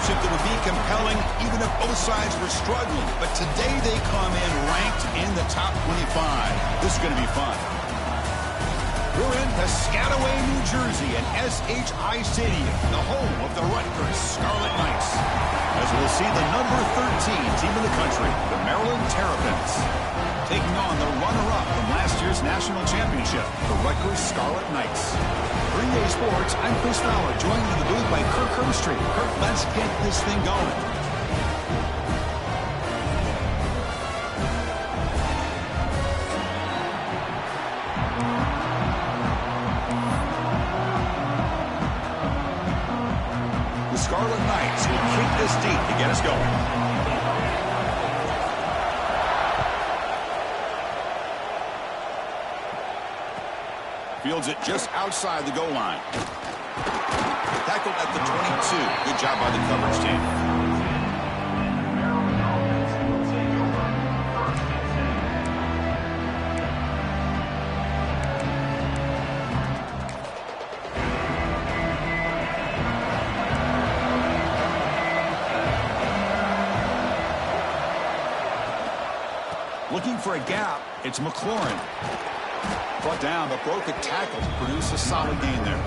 matchup that would be compelling even if both sides were struggling. But today they come in ranked in the top 25. This is going to be fun. We're in Piscataway, New Jersey, and SHI Stadium, the home of the Rutgers Scarlet Knights. As we'll see the number 13 team in the country, the Maryland Terrapins, taking on the runner-up from last year's national championship, the Rutgers Scarlet Knights. Green Day Sports, I'm Chris Fowler, joined in the booth by Kirk Herbstreit. Kirk, let's get this thing going. The Scarlet Knights will kick this deep to get us going. Fields it just outside the goal line. Tackled at the 22. Good job by the coverage team. Looking for a gap, it's McLaurin. Brought down, but broke a tackle to produce a solid gain there.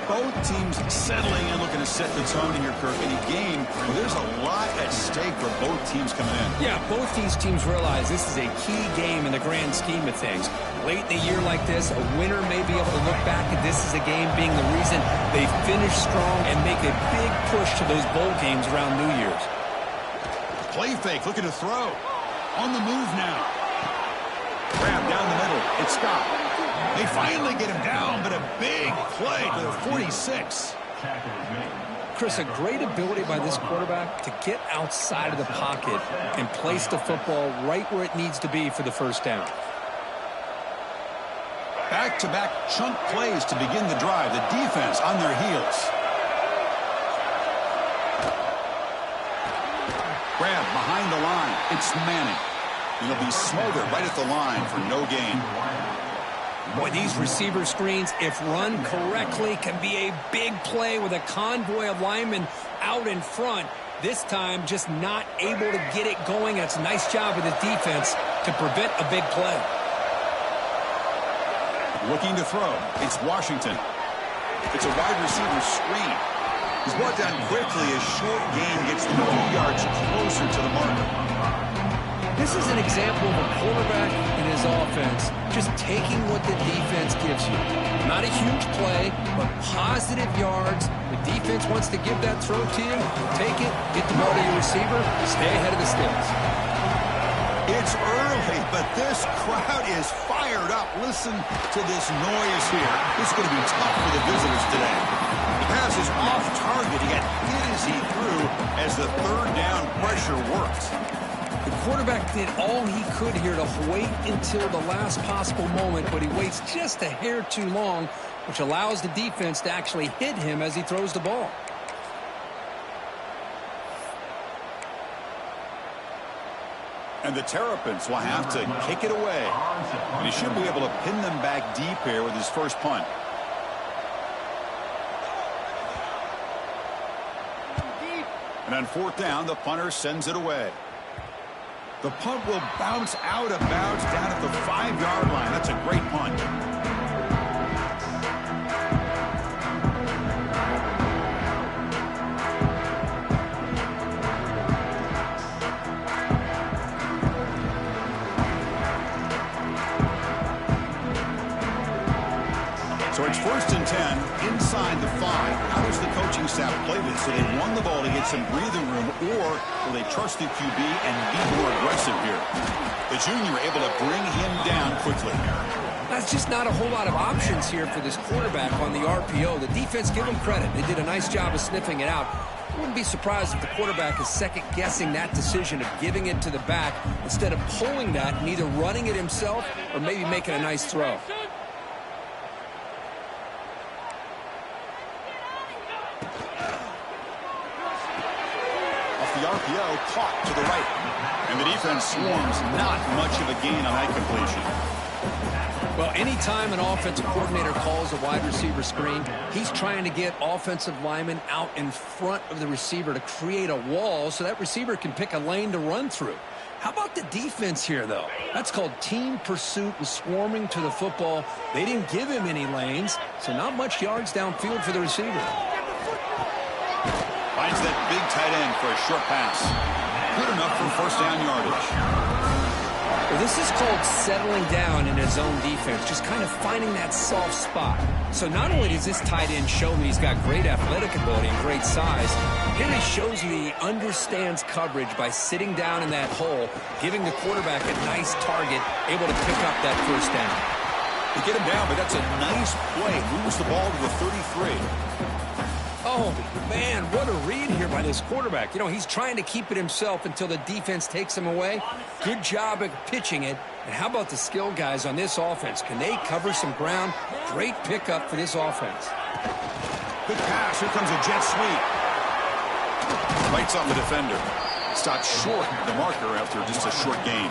Both teams settling and looking to set the tone here, Kirk. In a game where there's a lot at stake for both teams coming in. Yeah, both these teams realize this is a key game in the grand scheme of things. Late in the year like this, a winner may be able to look back at this as a game being the reason they finish strong and make a big push to those bowl games around New Year's. Play fake, looking to throw. On the move now. Grab down the middle. It's Scott. They finally get him down, but a big play to the 46. Chris, a great ability by this quarterback to get outside of the pocket and place the football right where it needs to be for the first down. Back-to-back chunk plays to begin the drive. The defense on their heels. Grab behind the line. It's Manning. And he'll be smothered right at the line for no gain. Boy, these receiver screens, if run correctly, can be a big play with a convoy of linemen out in front. This time, just not able to get it going. It's a nice job with the defense to prevent a big play. Looking to throw. It's Washington. It's a wide receiver screen. He's brought down quickly as short gain gets them a few yards closer to the marker. This is an example of a quarterback and his offense just taking what the defense gives you. Not a huge play, but positive yards. The defense wants to give that throw to you. Take it, get the ball to your receiver, stay ahead of the sticks. It's early, but this crowd is fired up. Listen to this noise here. This is going to be tough for the visitors today. The pass is off target. He got hit as he threw as the third down pressure worked. The quarterback did all he could here to wait until the last possible moment, but he waits just a hair too long, which allows the defense to actually hit him as he throws the ball. And the Terrapins will have to kick it away. And he should be able to pin them back deep here with his first punt. And on fourth down, the punter sends it away. The punt will bounce out of bounds down at the 5-yard line. That's a great punt. So it's first and 10 inside the 5. How does the coaching staff play this? So they won the ball to get some breathing room, or will they trust the QB and be more aggressive here? The junior able to bring him down quickly. That's just not a whole lot of options here for this quarterback on the RPO. The defense, give them credit. They did a nice job of sniffing it out. I wouldn't be surprised if the quarterback is second-guessing that decision of giving it to the back instead of pulling that and either running it himself or maybe making a nice throw. The RPO caught to the right. And the defense swarms. Not much of a gain on that completion. Well, anytime an offensive coordinator calls a wide receiver screen, he's trying to get offensive linemen out in front of the receiver to create a wall so that receiver can pick a lane to run through. How about the defense here, though? That's called team pursuit and swarming to the football. They didn't give him any lanes, so not much yards downfield for the receiver. Finds that big tight end for a short pass. Good enough for first down yardage. Well, this is called settling down in his zone defense, just kind of finding that soft spot. So not only does this tight end show that he's got great athletic ability and great size, here he shows you he understands coverage by sitting down in that hole, giving the quarterback a nice target, able to pick up that first down. They get him down, but that's a nice play. Moves the ball to the 33. Oh, man, what a read here by this quarterback. You know, he's trying to keep it himself until the defense takes him away. Good job of pitching it. And how about the skill guys on this offense? Can they cover some ground? Great pickup for this offense. Good pass. Here comes a jet sweep. Bites on the defender. Stopped short of the marker after just a short gain.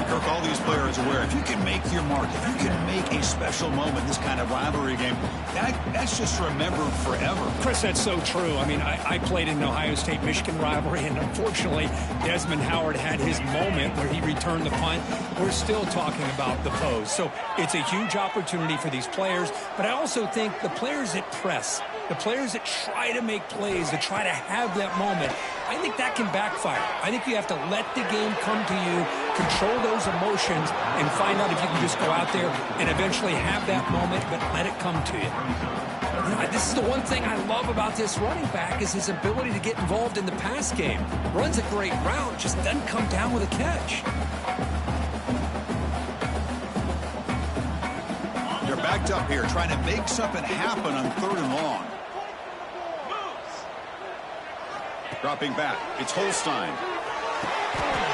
Kirk, all these players are aware, if you can make your mark, if you can make a special moment, this kind of rivalry game, that's just remembered forever. Chris, that's so true. I mean, I played in an Ohio State-Michigan rivalry, and unfortunately, Desmond Howard had his moment where he returned the punt. We're still talking about the pose. So it's a huge opportunity for these players, but I also think the players that press, the players that try to make plays, that try to have that moment, I think that can backfire. I think you have to let the game come to you, control those emotions, and find out if you can just go out there and eventually have that moment, but let it come to you. You know, this is the one thing I love about this running back is his ability to get involved in the pass game. Runs a great route, just doesn't come down with a catch. They're backed up here, trying to make something happen on 3rd and long. Dropping back, it's Holstein.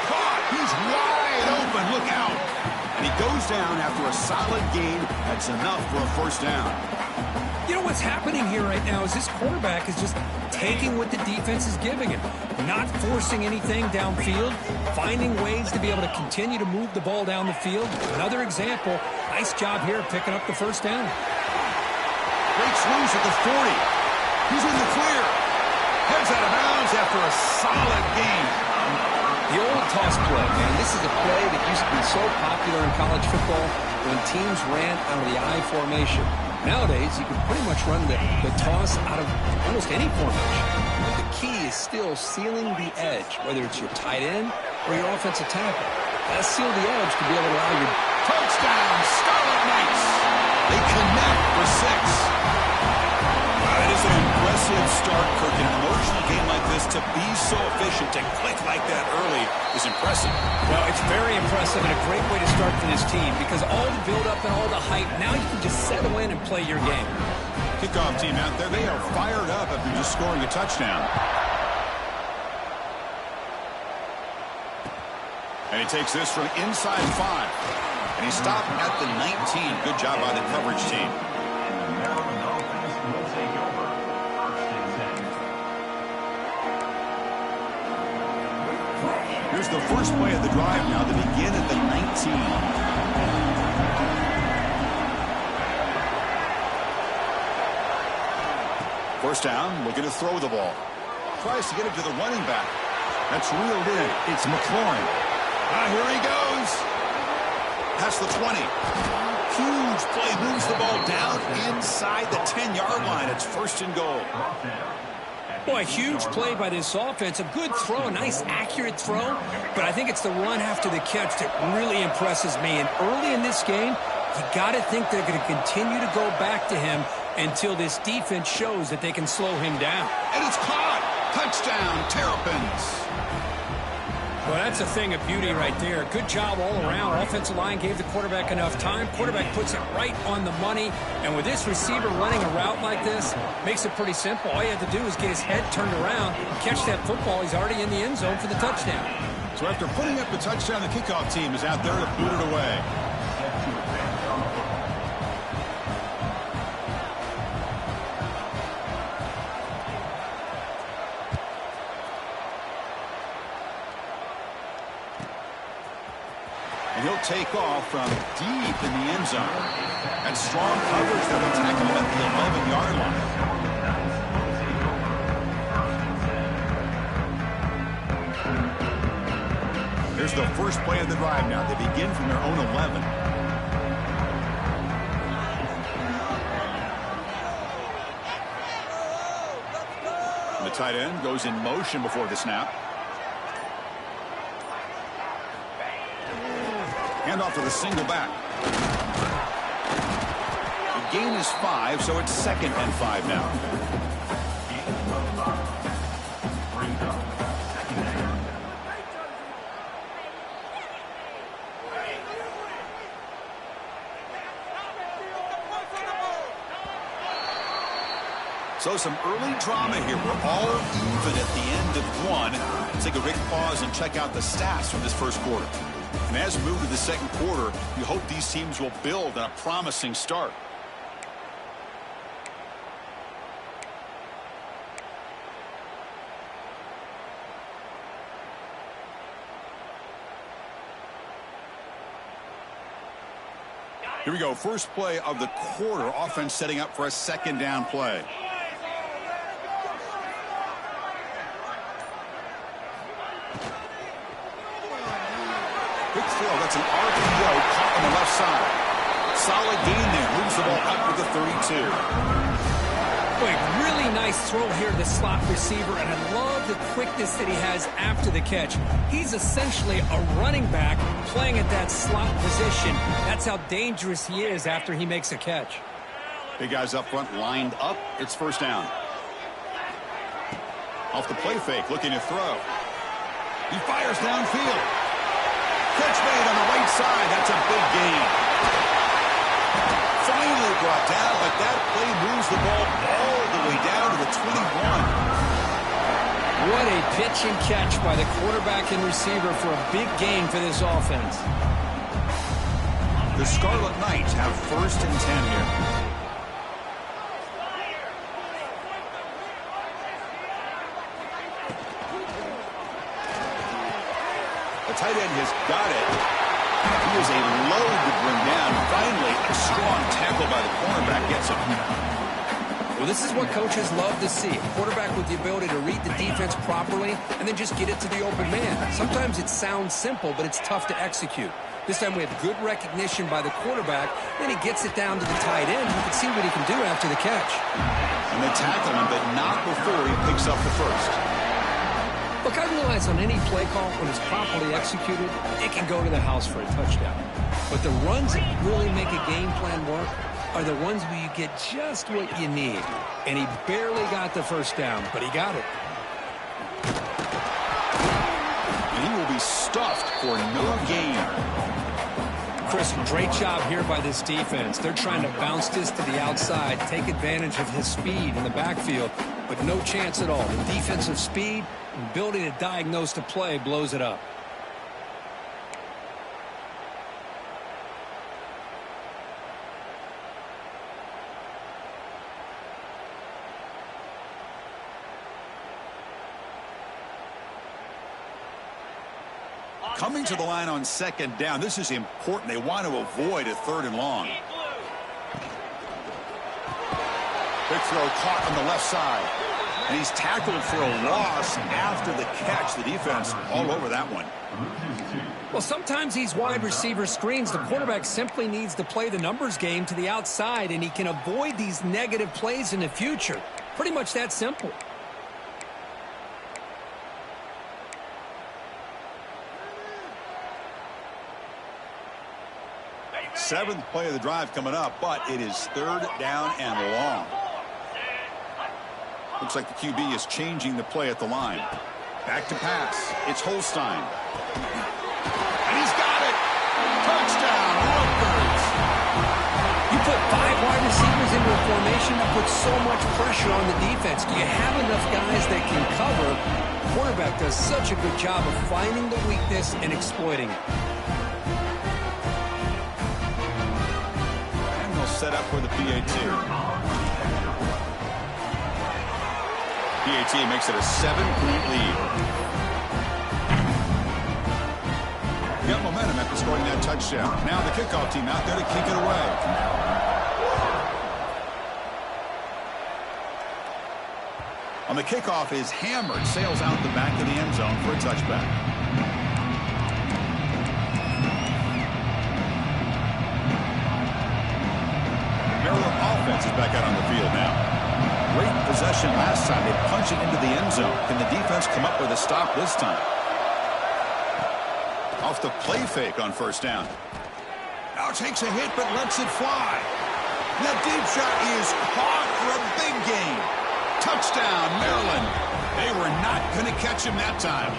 Caught! He's wide open, look out! And he goes down after a solid gain. That's enough for a first down. You know what's happening here right now is this quarterback is just taking what the defense is giving him, not forcing anything downfield, finding ways to be able to continue to move the ball down the field. Another example, nice job here picking up the first down. Great swings at the 40. He's in the clear. Heads out of bounds after a solid gain. The old toss play, man. This is a play that used to be so popular in college football when teams ran out of the I formation. Nowadays, you can pretty much run the toss out of almost any formation. But the key is still sealing the edge, whether it's your tight end or your offensive tackle. Gotta seal the edge to be able to allow your Touchdown, Scarlet Knights. They connect for 6. That is an impressive start, Kirk. In an emotional game like this, to be so efficient, to click like that early is impressive. Well, it's very impressive and a great way to start for this team because all the build-up and all the hype, now you can just settle in and play your game. Kickoff team out there, they are fired up after just scoring a touchdown. And he takes this from inside 5. And he stopped at the 19. Good job by the coverage team. Here's the first play of the drive now to begin at the 19. First down, looking to throw the ball. Tries to get it to the running back. That's reeled in. It's McLaurin. Here he goes. That's the 20. Huge play. Moves the ball down inside the 10-yard line. It's 1st and goal. Boy, a huge play by this offense. A good throw, a nice accurate throw. But I think it's the run after the catch that really impresses me. And early in this game, you got to think they're going to continue to go back to him until this defense shows that they can slow him down. And it's caught. Touchdown, Terrapins. Well, that's a thing of beauty right there. Good job all around. Offensive line gave the quarterback enough time. Quarterback puts it right on the money. And with this receiver running a route like this, makes it pretty simple. All you have to do is get his head turned around, catch that football. He's already in the end zone for the touchdown. So after putting up the touchdown, the kickoff team is out there to boot it away. He'll take off from deep in the end zone. And strong coverage that will tackle him at the 11-yard line. Here's the first play of the drive now. They begin from their own 11. The tight end goes in motion before the snap. Hand off to the single back. The gain is 5, so it's 2nd and 5 now. So some early drama here. We're all even at the end of one. Let's take a quick pause and check out the stats from this first quarter. And as we move to the second quarter, we hope these teams will build on a promising start. Here we go. First play of the quarter. Offense setting up for a 2nd down play. That's an RPO caught on the left side. Solid gain there. Moves the ball up to the 32. Boy, really nice throw here to the slot receiver, and I love the quickness that he has after the catch. He's essentially a running back playing at that slot position. That's how dangerous he is after he makes a catch. Big guys up front lined up. It's 1st down. Off the play fake, looking to throw. He fires downfield. Catch made on the right side. That's a big gain. Finally brought down, but that play moves the ball all the way down to the 21. What a pitch and catch by the quarterback and receiver for a big gain for this offense. The Scarlet Knights have 1st and 10 here. The tight end has got it. He is a load to bring down. Finally, a strong tackle by the cornerback gets him. Well, this is what coaches love to see. A quarterback with the ability to read the defense properly and then just get it to the open man. Sometimes it sounds simple, but it's tough to execute. This time we have good recognition by the quarterback. Then he gets it down to the tight end. You can see what he can do after the catch. And they tackle him, but not before he picks up the first. Look, I realize on any play call, when it's properly executed, it can go to the house for a touchdown. But the runs that really make a game plan work are the ones where you get just what you need. And he barely got the first down, but he got it. And he will be stuffed for no gain. Chris, great job here by this defense. They're trying to bounce this to the outside, take advantage of his speed in the backfield, but no chance at all. The defensive speed and ability to diagnose the play blows it up. Coming to the line on 2nd down. This is important. They want to avoid a 3rd and long. Big throw caught on the left side. And he's tackled for a loss after the catch. The defense all over that one. Well, sometimes these wide receiver screens, the quarterback simply needs to play the numbers game to the outside, and he can avoid these negative plays in the future. Pretty much that simple. 7th play of the drive coming up, but it is 3rd down and long. Looks like the QB is changing the play at the line. Back to pass. It's Holstein. And he's got it. Touchdown, Rutgers. You put 5 wide receivers into a formation that puts so much pressure on the defense. Do you have enough guys that can cover? The quarterback does such a good job of finding the weakness and exploiting it. Set up for the PAT. PAT makes it a 7-point lead. Got momentum after scoring that touchdown. Now the kickoff team out there to kick it away. On the kickoff is hammered. Sails out the back of the end zone for a touchback. Maryland offense is back out on the field now. Great possession last time. They punch it into the end zone. Can the defense come up with a stop this time? Off the play fake on first down. Now takes a hit but lets it fly. That deep shot is caught for a big gain. Touchdown, Maryland. They were not going to catch him that time.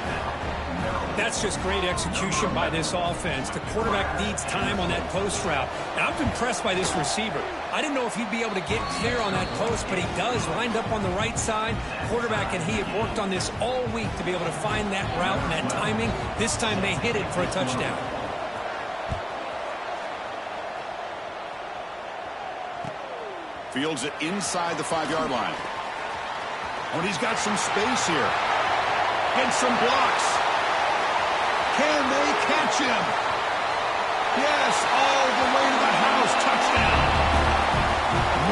That's just great execution by this offense. The quarterback needs time on that post route. And I'm impressed by this receiver. I didn't know if he'd be able to get clear on that post, but he does. Lined up on the right side. Quarterback and he have worked on this all week to be able to find that route and that timing. This time they hit it for a touchdown. Fields it inside the 5-yard line. Oh, and he's got some space here. Gets some blocks. Can they catch him? Yes, all the way to the house. Touchdown.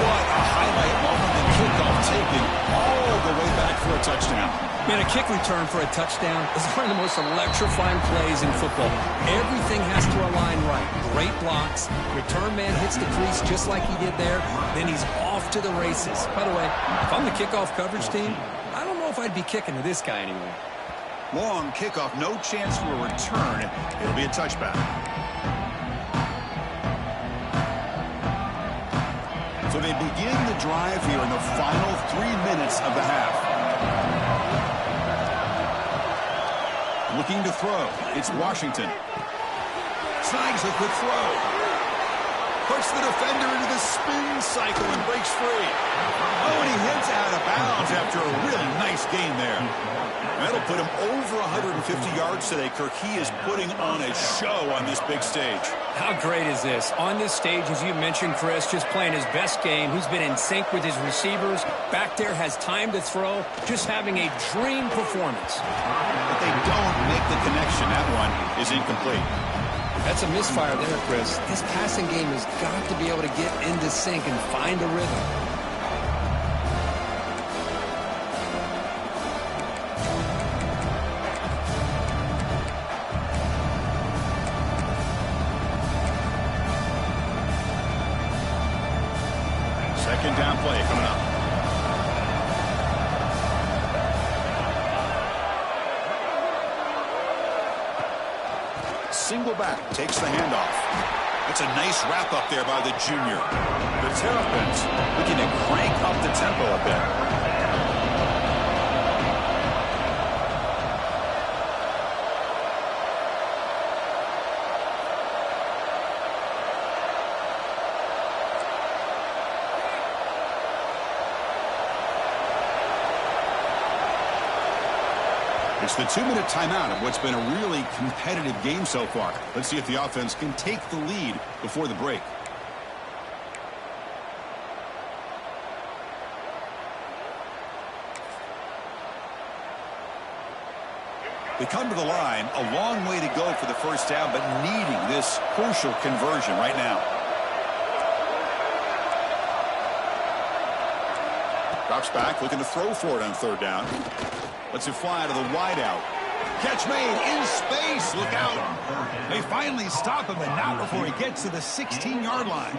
What a highlight moment. The kickoff taken all the way back for a touchdown. Man, a kick return for a touchdown is one of the most electrifying plays in football. Everything has to align right. Great blocks. Return man hits the crease just like he did there. Then he's off to the races. By the way, if I'm the kickoff coverage team, I don't know if I'd be kicking to this guy anymore. Long kickoff, no chance for a return. It'll be a touchback. So they begin the drive here in the final 3 minutes of the half. Looking to throw. It's Washington. Snags a quick throw. Puts the defender into the spin cycle and breaks free. Oh, and he heads out of bounds after a really nice gain there. That'll put him over 150 yards today, Kirk. He is putting on a show on this big stage. How great is this? On this stage, as you mentioned, Chris, just playing his best game. He's been in sync with his receivers. Back there, has time to throw. Just having a dream performance. But they don't make the connection. That one is incomplete. That's a misfire there, Chris. This passing game has got to be able to get into sync and find a rhythm. Second down play coming up. Single back takes the handoff. It's a nice wrap up there by the junior. The Terrapins looking to crank up the tempo a bit. It's the 2-minute timeout of what's been a really competitive game so far. Let's see if the offense can take the lead before the break. They come to the line, a long way to go for the first down, but needing this crucial conversion right now. Drops back, looking to throw for it on third down. Lets it fly to the wideout. Catch made in space. Look out. They finally stop him, and not before he gets to the 16-yard line.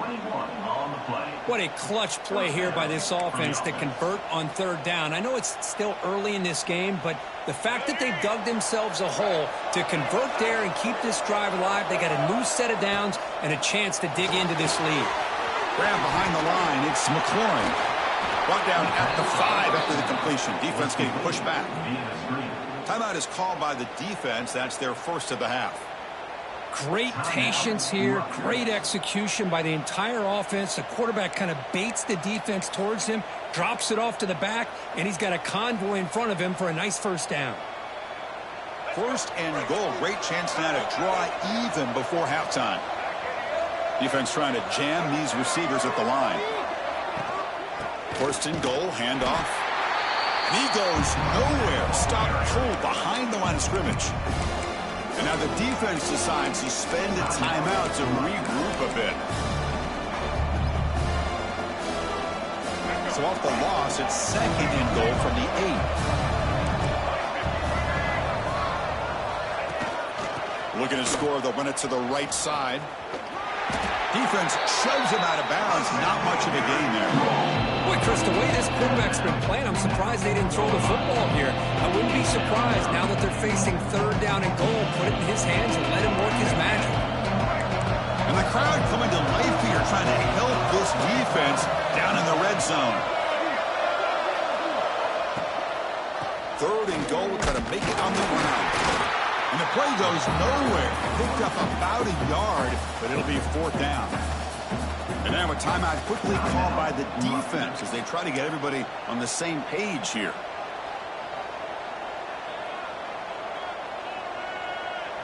What a clutch play here by this offense to convert on third down. I know it's still early in this game, but the fact that they've dug themselves a hole to convert there and keep this drive alive, they got a new set of downs and a chance to dig into this lead. Grab behind the line. It's McLaurin. Brought down at the 5 after the completion. Defense getting pushed back. Timeout is called by the defense. That's their first of the half. Great patience here. Great execution by the entire offense. The quarterback kind of baits the defense towards him, drops it off to the back, and he's got a convoy in front of him for a nice first down. First and goal. Great chance now to draw even before halftime. Defense trying to jam these receivers at the line. First and goal, handoff. And he goes nowhere. Stop cold behind the line of scrimmage. And now the defense decides to spend a timeout to regroup a bit. So off the loss, it's second and goal from the 8. Looking to score, they'll run it to the right side. Defense shoves him out of bounds. Not much of a gain there. Boy, Chris, the way this quarterback's been playing, I'm surprised they didn't throw the football here. I wouldn't be surprised now that they're facing third down and goal. Put it in his hands and let him work his magic. And the crowd coming to life here, trying to help this defense down in the red zone. Third and goal, trying to make it on the ground. And the play goes nowhere. Picked up about a yard, but it'll be fourth down. And now a timeout quickly called by the defense as they try to get everybody on the same page here.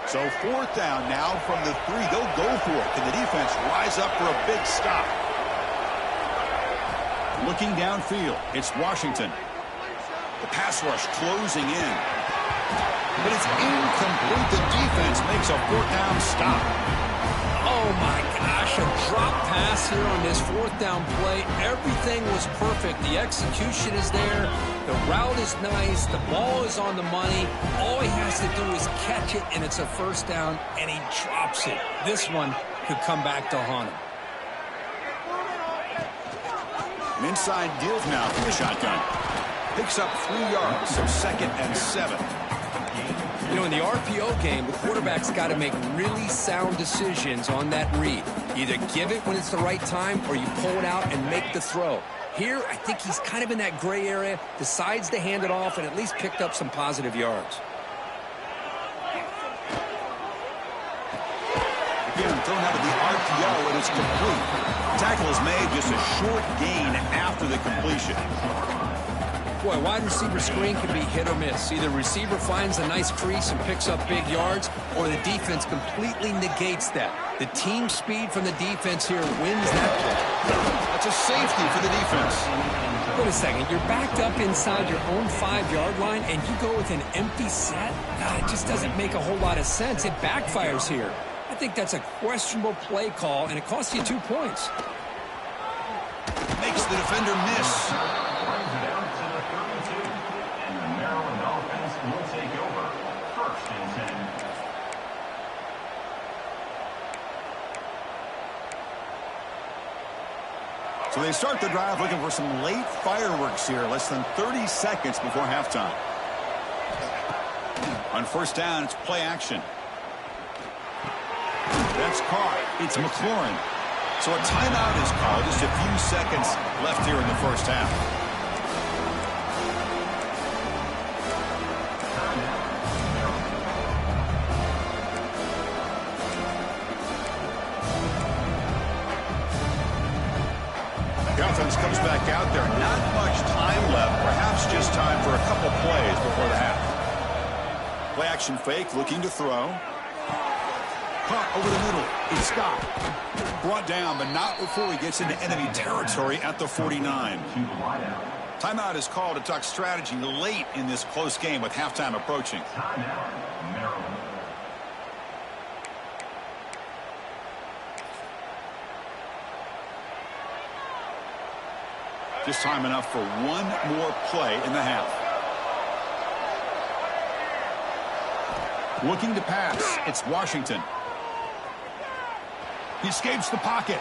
So fourth down now from the 3. They'll go for it. Can the defense rise up for a big stop? Looking downfield, it's Washington. The pass rush closing in. But it's incomplete. The defense makes a fourth down stop. Oh, my gosh, a drop pass here on this fourth down play. Everything was perfect. The execution is there. The route is nice. The ball is on the money. All he has to do is catch it, and it's a first down, and he drops it. This one could come back to haunt him. An inside give now from the shotgun. Picks up 3 yards, so second and 7. You know, in the RPO game, the quarterback's got to make really sound decisions on that read. Either give it when it's the right time or you pull it out and make the throw. Here, I think he's kind of in that gray area, decides to hand it off and at least picked up some positive yards. Again, thrown out of the RPO, and it's complete. Tackle is made, just a short gain after the completion. Boy, wide receiver screen can be hit or miss. Either receiver finds a nice crease and picks up big yards, or the defense completely negates that. The team speed from the defense here wins that play. That's a safety for the defense. Wait a second. You're backed up inside your own 5-yard line, and you go with an empty set? It just doesn't make a whole lot of sense. It backfires here. I think that's a questionable play call, and it costs you 2 points. Makes the defender miss. So they start the drive looking for some late fireworks here, less than 30 seconds before halftime. On first down, it's play action. That's caught. It's McLaurin. So a timeout is called. Just a few seconds left here in the first half. The offense comes back out there. Not much time left. Perhaps just time for a couple plays before the half. Play action fake, looking to throw. Caught over the middle. It's Scott. Brought down, but not before he gets into enemy territory at the 49. Timeout is called to talk strategy late in this close game with halftime approaching. Just time enough for one more play in the half. Looking to pass. It's Washington. He escapes the pocket.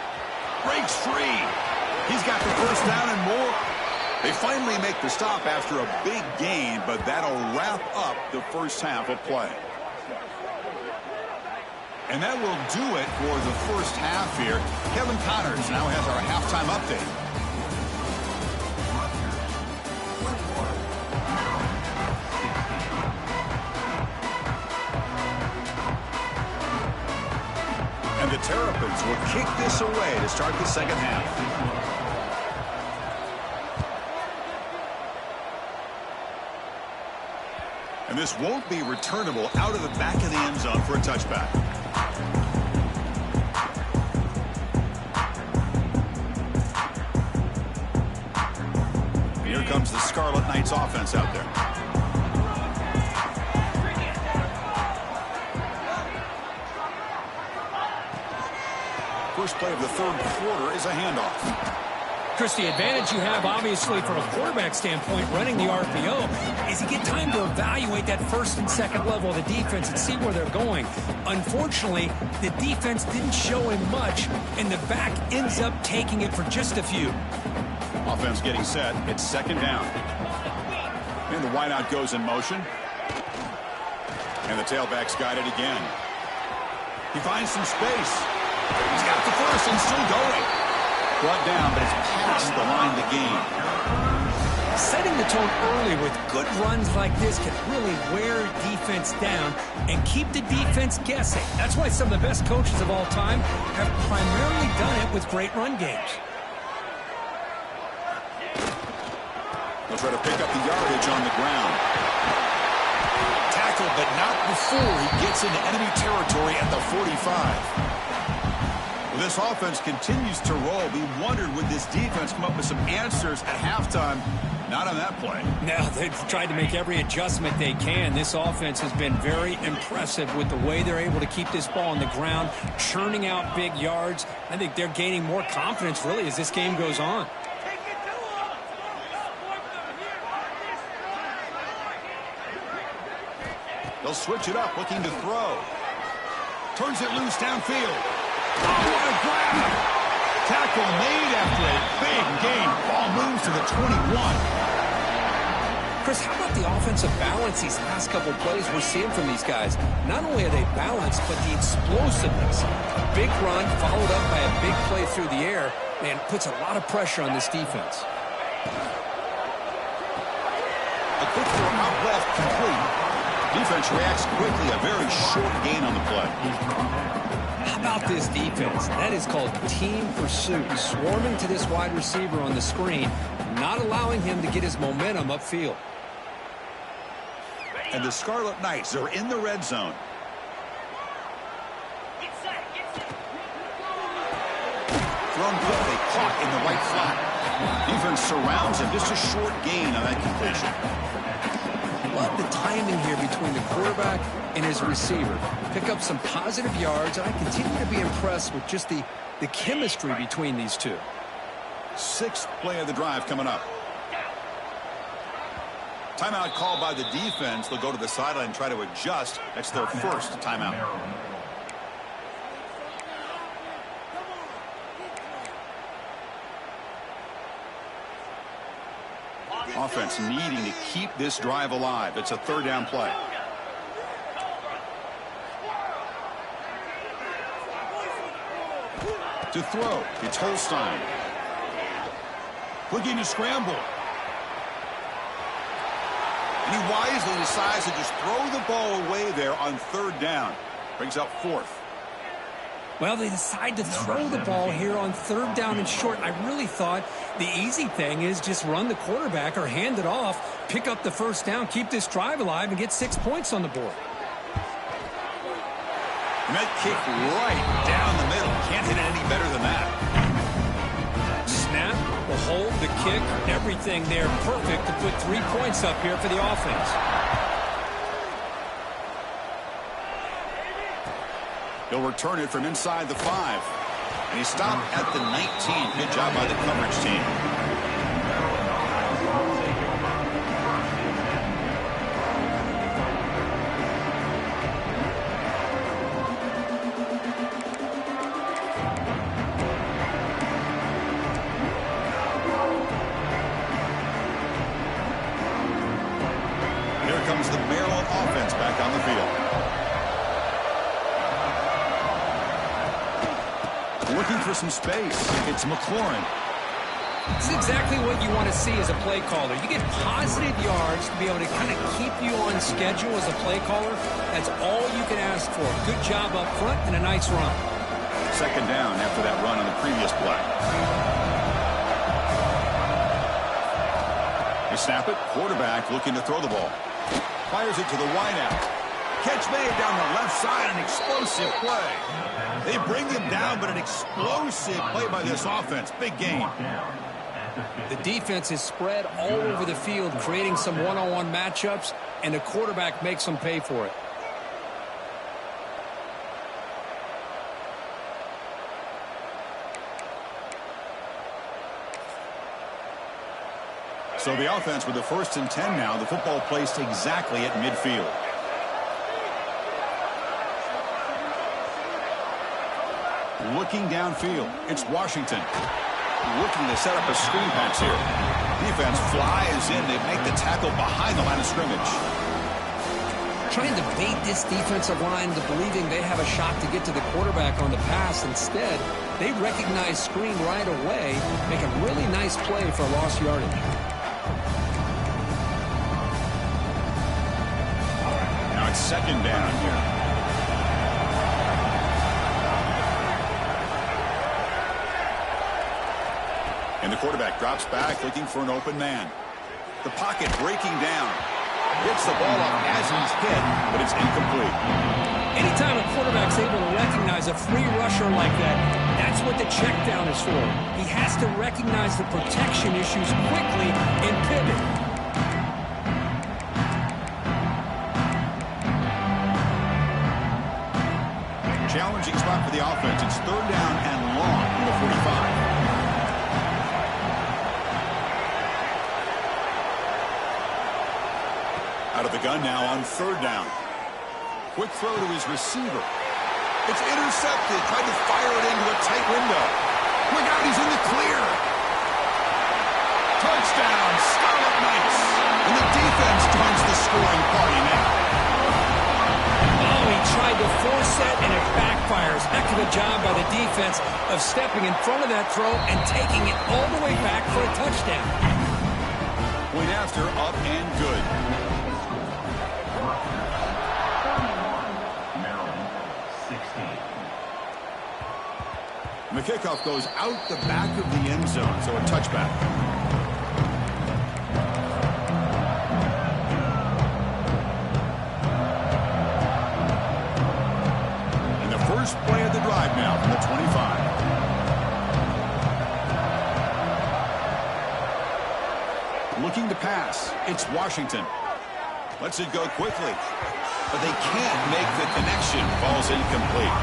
Breaks free. He's got the first down and more. They finally make the stop after a big gain, but that'll wrap up the first half of play. And that will do it for the first half here. Kevin Connors now has our halftime update. And the Terrapins will kick this away to start the second half. And this won't be returnable out of the back of the end zone for a touchback. And here comes the Scarlet Knights offense out there. first play of the third quarter is a handoff. Chris, the advantage you have, obviously, from a quarterback standpoint, running the RPO, is you get time to evaluate that first and second level of the defense and see where they're going. Unfortunately, the defense didn't show him much, and the back ends up taking it for just a few. Offense getting set. It's second down. And the wideout goes in motion. And the tailback's got it again. He finds some space. He's got the first and still going. Brought down, but it's past the line to gain. Setting the tone early with good runs like this can really wear defense down and keep the defense guessing. That's why some of the best coaches of all time have primarily done it with great run games. He'll try to pick up the yardage on the ground. Tackled, but not before he gets into enemy territory at the 45. This offense continues to roll. We wondered, would this defense come up with some answers at halftime? Not on that play. Now, they've tried to make every adjustment they can. This offense has been very impressive with the way they're able to keep this ball on the ground, churning out big yards. I think they're gaining more confidence, really, as this game goes on. They'll switch it up, looking to throw. Turns it loose downfield. Oh, what a grab! Tackle made after a big gain. Ball moves to the 21. Chris, how about the offensive balance these last couple plays we're seeing from these guys? Not only are they balanced, but the explosiveness. A big run followed up by a big play through the air, man, puts a lot of pressure on this defense. A quick throw out left, complete. Defense reacts quickly. A very short gain on the play. How about this defense? That is called team pursuit. Swarming to this wide receiver on the screen, not allowing him to get his momentum upfield. And the Scarlet Knights are in the red zone. Thrown quickly, caught in the right flat. Defense surrounds him. Just a short gain on that completion. Love the timing here between the quarterback and his receiver. Pick up some positive yards, and I continue to be impressed with just the chemistry between these two. Sixth play of the drive coming up. Timeout called by the defense. They'll go to the sideline and try to adjust. That's their first timeout. Offense needing to keep this drive alive. It's a third down play. To throw, it's Holstein. Looking to scramble. And he wisely decides to just throw the ball away there on third down. Brings up fourth. Well, they decide to throw the ball here on third down and short. I really thought the easy thing is just run the quarterback or hand it off, pick up the first down, keep this drive alive, and get 6 points on the board. And that kick right down the middle. Can't hit it any better than that. Snap, the hold, the kick, everything there perfect to put 3 points up here for the offense. He'll return it from inside the 5. And he stopped at the 19. Good job by the coverage team. Here comes the Maryland offense back on the field. Looking for some space. It's McLaurin. This is exactly what you want to see as a play caller. You get positive yards to be able to kind of keep you on schedule as a play caller. That's all you can ask for. Good job up front and a nice run. Second down after that run on the previous play. They snap it. Quarterback looking to throw the ball. Fires it to the wideout. Catch made down the left side. An explosive play. They bring him down, but an explosive play by this offense. Big gain. The defense is spread all over the field, creating some one-on-one matchups, and the quarterback makes them pay for it. So the offense with the 1st and 10 now. The football placed exactly at midfield. Looking downfield, it's Washington. Looking to set up a screen pass here. Defense flies in. They make the tackle behind the line of scrimmage. Trying to bait this defensive line into believing they have a shot to get to the quarterback on the pass. Instead, they recognize screen right away, make a really nice play for lost yardage. Now it's 2nd down here. And the quarterback drops back looking for an open man. The pocket breaking down. Gets the ball off as he's hit, but it's incomplete. Anytime a quarterback's able to recognize a free rusher like that, that's what the check down is for. He has to recognize the protection issues quickly and pivot. Challenging spot for the offense. It's 3rd down and long from the 45. Out of the gun now on 3rd down. Quick throw to his receiver. It's intercepted. Tried to fire it into a tight window. Look out, he's in the clear. Touchdown, Scarlet Knights. And the defense joins the scoring party now. Oh, he tried to force that, and it backfires. Heck of a job by the defense of stepping in front of that throw and taking it all the way back for a touchdown. Point after, up and good. And the kickoff goes out the back of the end zone, so a touchback. And the first play of the drive now from the 25. Looking to pass. It's Washington. Lets it go quickly. But they can't make the connection. Falls incomplete.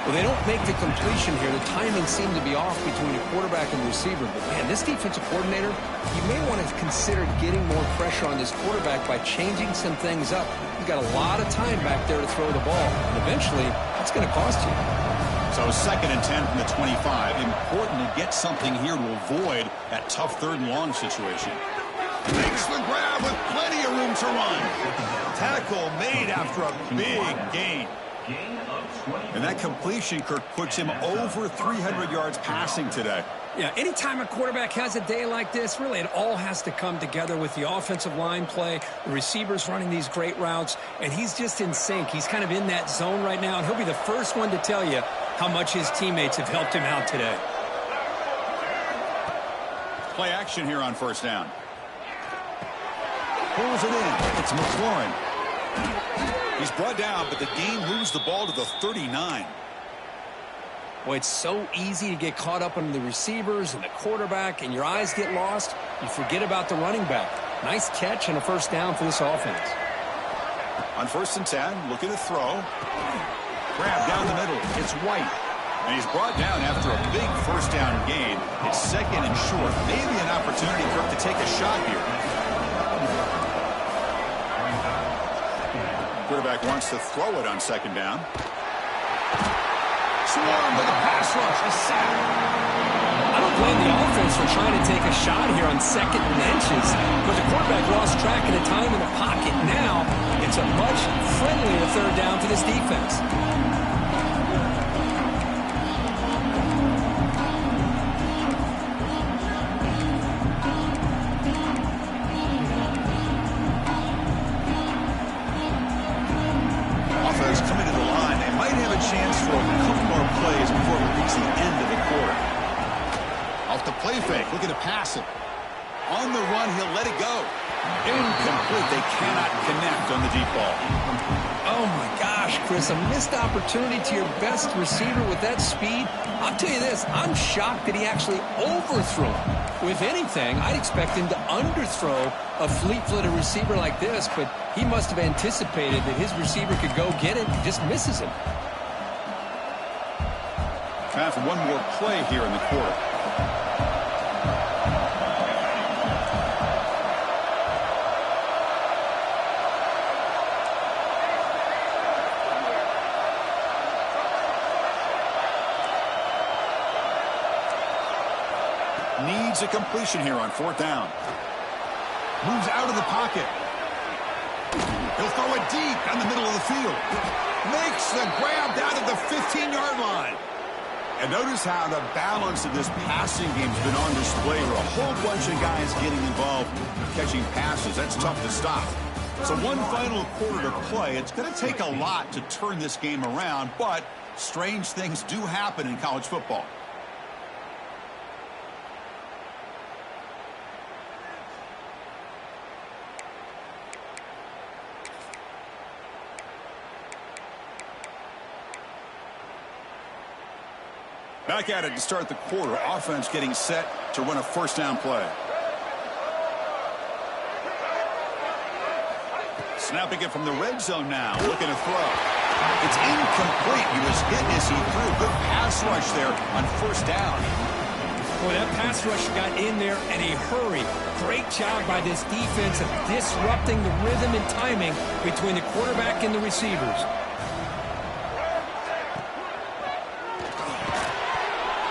Well, they don't make the completion here. The timing seemed to be off between the quarterback and the receiver. But, man, this defensive coordinator, you may want to consider getting more pressure on this quarterback by changing some things up. He's got a lot of time back there to throw the ball. And eventually, that's going to cost you. So 2nd and 10 from the 25. Important to get something here to avoid that tough 3rd and long situation. Makes the grab with plenty of room to run. Tackle made after a big gain. And that completion, Kirk, puts him over 300 yards passing today. Yeah, anytime a quarterback has a day like this, really it all has to come together with the offensive line play, the receivers running these great routes, and he's just in sync. He's kind of in that zone right now, and he'll be the first one to tell you how much his teammates have helped him out today. Play action here on 1st down. Pulls it in. It's McLaurin. He's brought down, but the game moves the ball to the 39. Boy, it's so easy to get caught up on the receivers and the quarterback, and your eyes get lost. You forget about the running back. Nice catch and a 1st down for this offense. On 1st and 10, looking to throw. Grab down the middle. It's White. And he's brought down after a big 1st down gain. It's 2nd and short. Maybe an opportunity, Kirk, to take a shot here. Quarterback wants to throw it on 2nd down. Swarmed with a pass rush. A sack. I don't blame the offense for trying to take a shot here on 2nd and inches, but the quarterback lost track of the time in the pocket. Now it's a much friendlier 3rd down for this defense. Coming to the line, they might have a chance for a couple more plays before we reach the end of the quarter. Off the play fake, looking to pass it. On the run, he'll let it go. Incomplete. They cannot connect on the deep ball. Oh, my gosh, Chris, a missed opportunity to your best receiver with that speed. I'll tell you this, I'm shocked that he actually overthrew him. With anything, I'd expect him to underthrow a fleet-footed receiver like this, but he must have anticipated that his receiver could go get it and just misses him. Time for one more play here in the quarter. needs a completion here on 4th down. Moves out of the pocket. He'll throw it deep down the middle of the field. Makes the grab down at the 15-yard line. And notice how the balance of this passing game's been on display here. A whole bunch of guys getting involved catching passes. That's tough to stop. So one final quarter to play. It's going to take a lot to turn this game around, but strange things do happen in college football. Back at it to start the quarter. Offense getting set to run a 1st down play. Snapping it from the red zone now. Looking to throw. It's incomplete. He was hit as he threw. Good pass rush there on 1st down. Boy, that pass rush got in there in a hurry. Great job by this defense of disrupting the rhythm and timing between the quarterback and the receivers.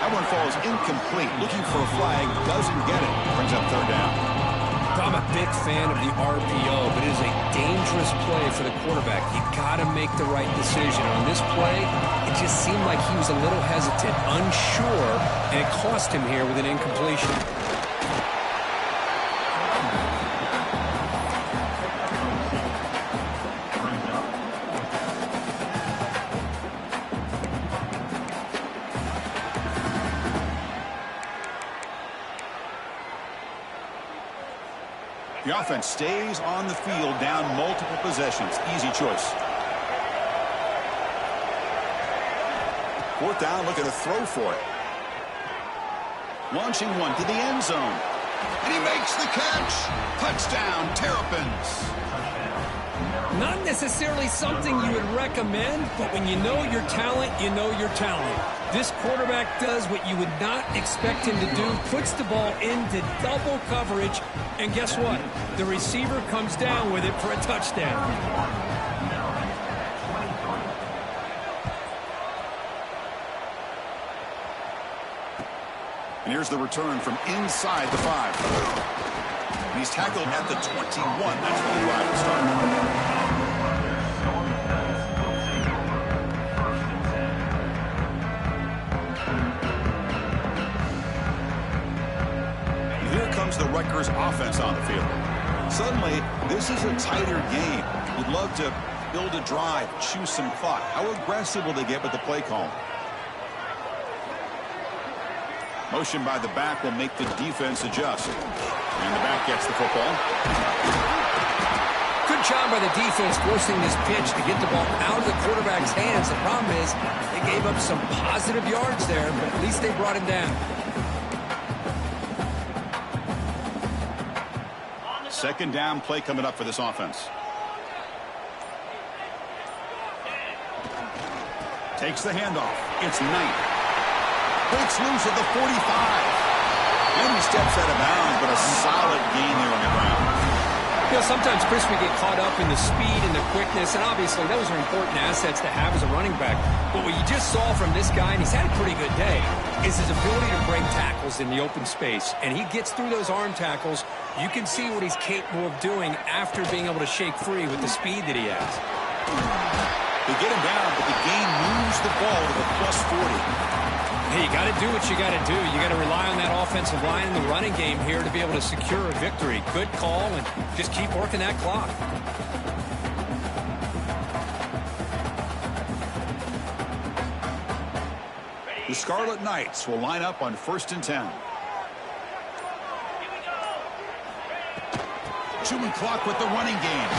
That one falls incomplete. Looking for a flag. Doesn't get it. Brings up 3rd down. I'm a big fan of the RPO, but it is a dangerous play for the quarterback. You got to make the right decision. On this play, it just seemed like he was a little hesitant, unsure, and it cost him here with an incompletion. The offense stays on the field down multiple possessions. Easy choice. 4th down, looking to throw for it. Launching one to the end zone. And he makes the catch. Touchdown, Terrapins. Not necessarily something you would recommend, but when you know your talent, you know your talent. This quarterback does what you would not expect him to do, puts the ball into double coverage, and guess what? The receiver comes down with it for a touchdown. And here's the return from inside the 5. And he's tackled at the 21. That's where the drive will start. The Rutgers offense on the field. Suddenly, this is a tighter game. You'd love to build a drive, choose some clock. How aggressive will they get with the play call? Motion by the back will make the defense adjust. And the back gets the football. Good job by the defense forcing this pitch to get the ball out of the quarterback's hands. The problem is they gave up some positive yards there, but at least they brought him down. 2nd down play coming up for this offense. Takes the handoff. It's Knight. Breaks loose at the 45. And he steps out of bounds, but a solid gain there on the ground. You know, sometimes, Chris, we get caught up in the speed and the quickness, and obviously those are important assets to have as a running back. But what you just saw from this guy, and he's had a pretty good day, is his ability to break tackles in the open space. And he gets through those arm tackles. You can see what he's capable of doing after being able to shake free with the speed that he has. They get him down, but the game moves the ball to the +40. Hey, you got to do what you got to do. You got to rely on that offensive line in the running game here to be able to secure a victory. Good call, and just keep working that clock. The Scarlet Knights will line up on 1st and 10. Chewing clock with the running game.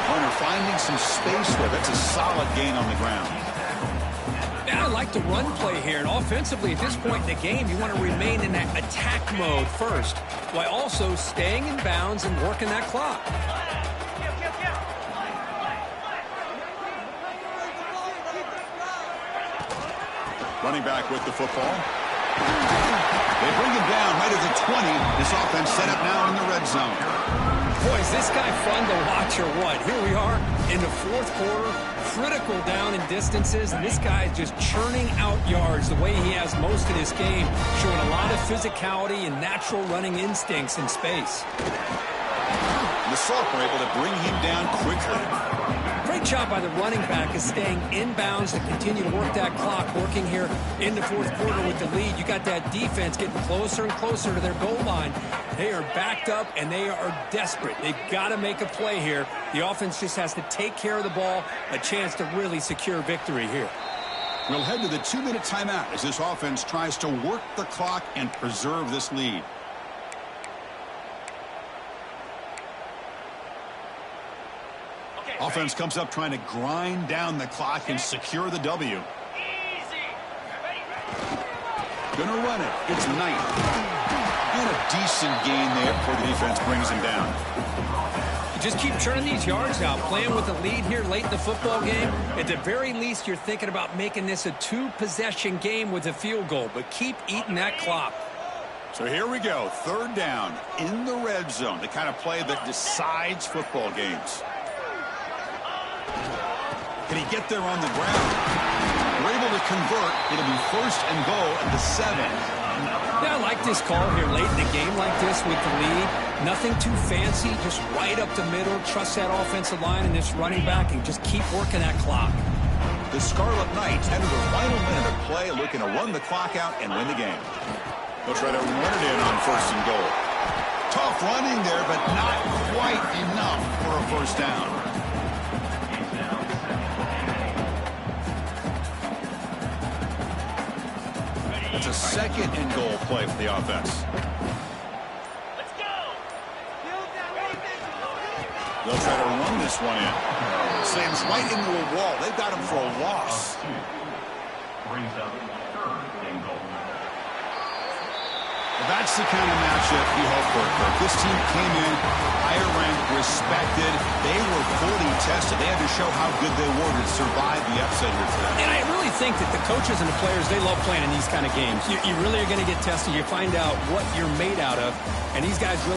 Hunter finding some space there. That's a solid gain on the ground. I like the run play here. And offensively, at this point in the game, you want to remain in that attack mode first, while also staying in bounds and working that clock. Running back with the football. They bring him down right at the 20. This offense set up now in the red zone. Boy, is this guy fun to watch or what? Here we are in the fourth quarter, critical down in distances, and this guy is just churning out yards the way he has most of this game, showing a lot of physicality and natural running instincts in space. The Salk were able to bring him down quickly. Great job by the running back is staying inbounds to continue to work that clock, working here in the fourth quarter with the lead. You got that defense getting closer and closer to their goal line. They are backed up, and they are desperate. They've got to make a play here. The offense just has to take care of the ball, a chance to really secure victory here. We'll head to the 2-minute timeout as this offense tries to work the clock and preserve this lead. Offense comes up trying to grind down the clock and secure the W. Gonna run it. It's Knight. And a decent gain there before the defense brings him down. You just keep churning these yards out, playing with the lead here late in the football game. At the very least, you're thinking about making this a 2-possession game with a field goal, but keep eating that clock. So here we go. Third down in the red zone, the kind of play that decides football games. Can he get there on the ground? We're able to convert. It'll be first and goal at the 7. Yeah, I like this call here late in the game like this with the lead. Nothing too fancy, just right up the middle. Trust that offensive line and this running back and just keep working that clock. The Scarlet Knights enter the final minute of play, looking to run the clock out and win the game. They'll try to run it in on first and goal. Tough running there, but not quite enough for a first down. It's a second and goal play for the offense. Let's go. They'll try to run this one in. Slams right into a wall. They've got him for a loss. Well, that's the kind of matchup you hope for. This team came in higher ranked, respected. They were fully tested. They had to show how good they were to survive the upset here today. And I really think that the coaches and the players, they love playing in these kind of games. You really are going to get tested. You find out what you're made out of, and these guys really